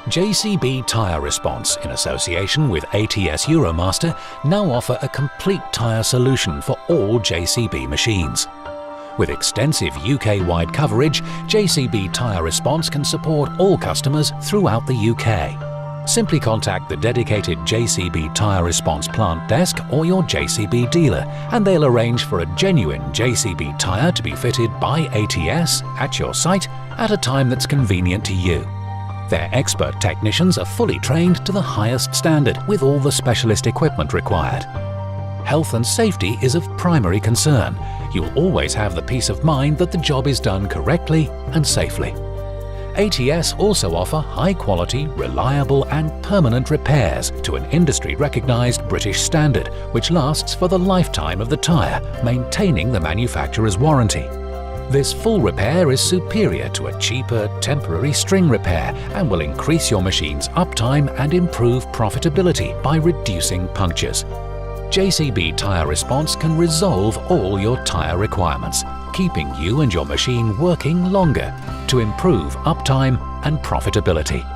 JCB Tyre Response, in association with ATS Euromaster, now offer a complete tyre solution for all JCB machines. With extensive UK-wide coverage, JCB Tyre Response can support all customers throughout the UK. Simply contact the dedicated JCB Tyre Response plant desk or your JCB dealer, and they'll arrange for a genuine JCB tyre to be fitted by ATS at your site at a time that's convenient to you. Their expert technicians are fully trained to the highest standard with all the specialist equipment required. Health and safety is of primary concern. You'll always have the peace of mind that the job is done correctly and safely. ATS also offer high-quality, reliable and permanent repairs to an industry-recognised British standard, which lasts for the lifetime of the tyre, maintaining the manufacturer's warranty. This full repair is superior to a cheaper, temporary string repair and will increase your machine's uptime and improve profitability by reducing punctures. JCB Tyre Response can resolve all your tyre requirements, keeping you and your machine working longer to improve uptime and profitability.